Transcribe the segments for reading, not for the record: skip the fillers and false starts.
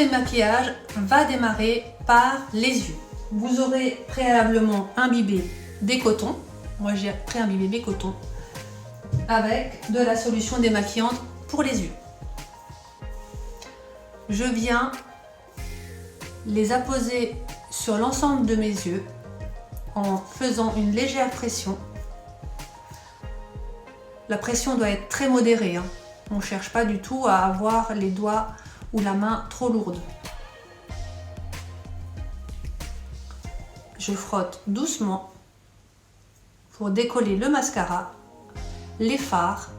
démaquillage va démarrer par les yeux. Vous aurez préalablement imbibé des cotons. Moi j'ai pré-imbibé mes cotons avec de la solution démaquillante pour les yeux. Je viens les apposer sur l'ensemble de mes yeux en faisant une légère pression. La pression doit être très modérée, hein. On ne cherche pas du tout à avoir les doigts ou la main trop lourde. Je frotte doucement pour décoller le mascara, les fards.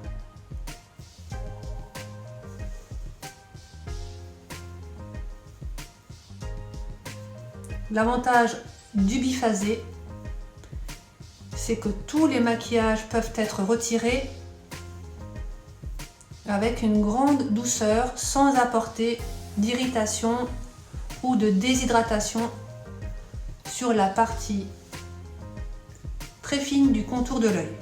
L'avantage du biphasé, c'est que tous les maquillages peuvent être retirés avec une grande douceur sans apporter d'irritation ou de déshydratation sur la partie très fine du contour de l'œil.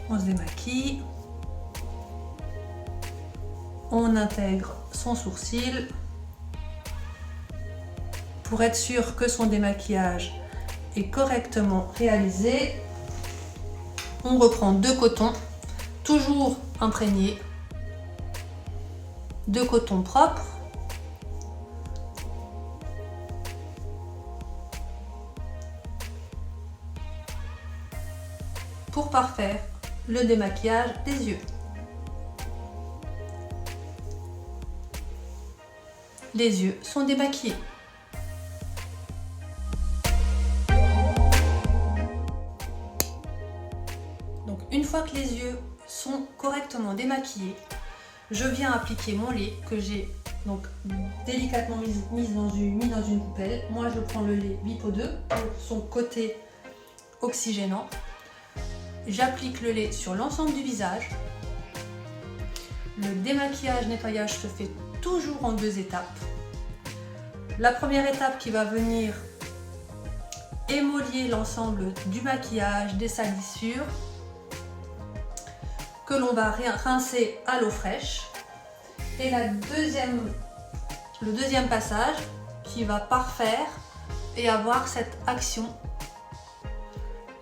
On se démaquille. On intègre son sourcil pour être sûr que son démaquillage est correctement réalisé. On reprend 2 cotons, toujours imprégnés, 2 cotons propres. Pour parfaire le démaquillage des yeux. Les yeux sont démaquillés. Donc une fois que les yeux sont correctement démaquillés, je viens appliquer mon lait que j'ai donc délicatement mis dans une coupelle. Moi je prends le lait Bipo 2 pour son côté oxygénant. J'applique le lait sur l'ensemble du visage. Le démaquillage nettoyage se fait toujours en 2 étapes. La première étape qui va venir émolier l'ensemble du maquillage, des salissures, que l'on va rincer à l'eau fraîche. Et le deuxième passage qui va parfaire et avoir cette action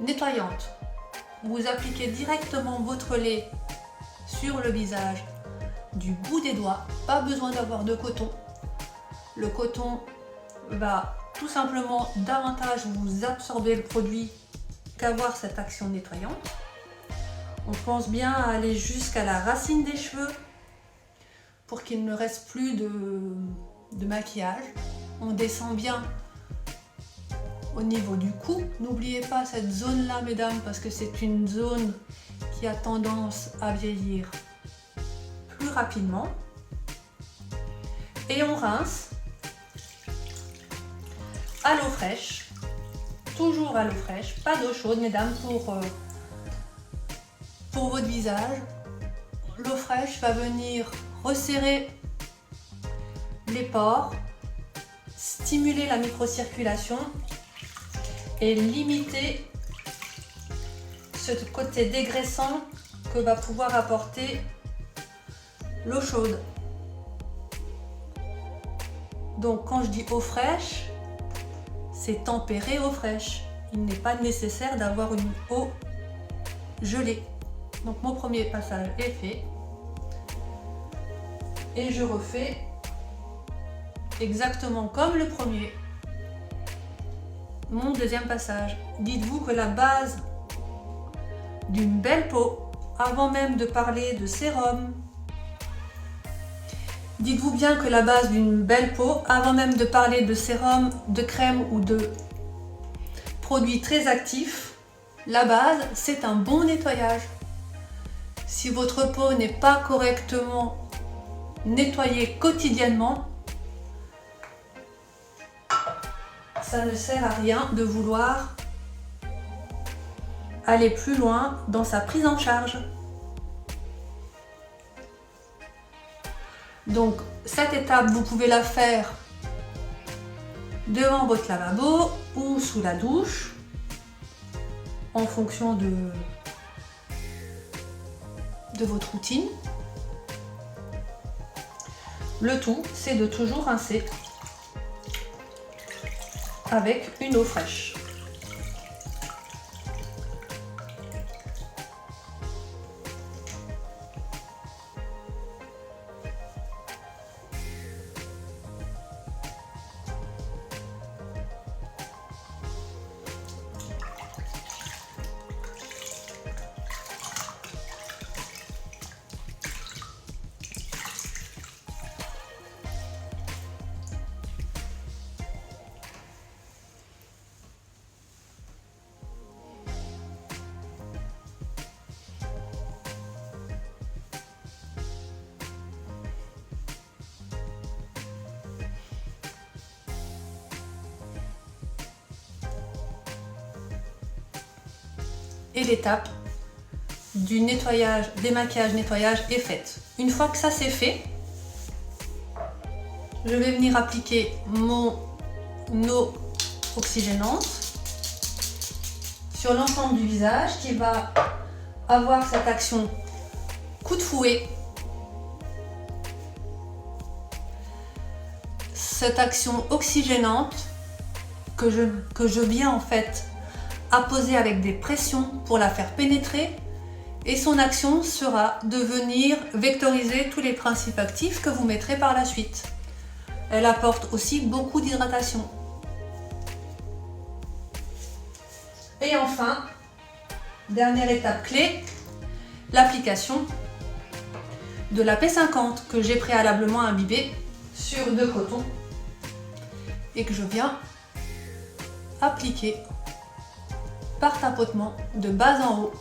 nettoyante. Vous appliquez directement votre lait sur le visage du bout des doigts, pas besoin d'avoir de coton. Le coton va tout simplement davantage vous absorber le produit qu'avoir cette action nettoyante. On pense bien à aller jusqu'à la racine des cheveux pour qu'il ne reste plus de maquillage. On descend bien au niveau du cou. N'oubliez pas cette zone là mesdames, parce que c'est une zone qui a tendance à vieillir plus rapidement. Et on rince à l'eau fraîche, toujours à l'eau fraîche, pas d'eau chaude mesdames pour votre visage. L'eau fraîche va venir resserrer les pores, stimuler la microcirculation et limiter ce côté dégraissant que va pouvoir apporter l'eau chaude. Donc quand je dis eau fraîche, c'est tempéré eau fraîche. Il n'est pas nécessaire d'avoir une eau gelée. Donc mon premier passage est fait. Et je refais exactement comme le premier. Mon deuxième passage. Dites-vous que la base d'une belle peau, avant même de parler de sérum, dites-vous bien que la base d'une belle peau, avant même de parler de sérum, de crème ou de produits très actifs, la base, c'est un bon nettoyage. Si votre peau n'est pas correctement nettoyée quotidiennement, ça ne sert à rien de vouloir aller plus loin dans sa prise en charge. Donc cette étape, vous pouvez la faire devant votre lavabo ou sous la douche, en fonction de votre routine. Le tout, c'est de toujours rincer avec une eau fraîche. Et l'étape du nettoyage, démaquillage, nettoyage est faite. Une fois que ça c'est fait, je vais venir appliquer mon eau oxygénante sur l'ensemble du visage qui va avoir cette action coup de fouet. Cette action oxygénante que je viens en fait apposer avec des pressions pour la faire pénétrer, et son action sera de venir vectoriser tous les principes actifs que vous mettrez par la suite. Elle apporte aussi beaucoup d'hydratation. Et enfin, dernière étape clé, l'application de la P50 que j'ai préalablement imbibée sur de coton et que je viens appliquer par tapotement de bas en haut,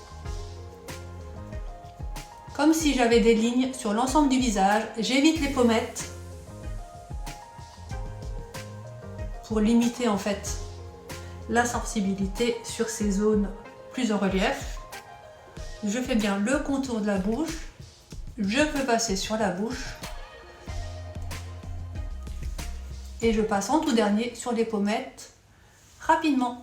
comme si j'avais des lignes sur l'ensemble du visage. J'évite les pommettes pour limiter en fait la sensibilité sur ces zones plus en relief. Je fais bien le contour de la bouche, je peux passer sur la bouche et je passe en tout dernier sur les pommettes rapidement.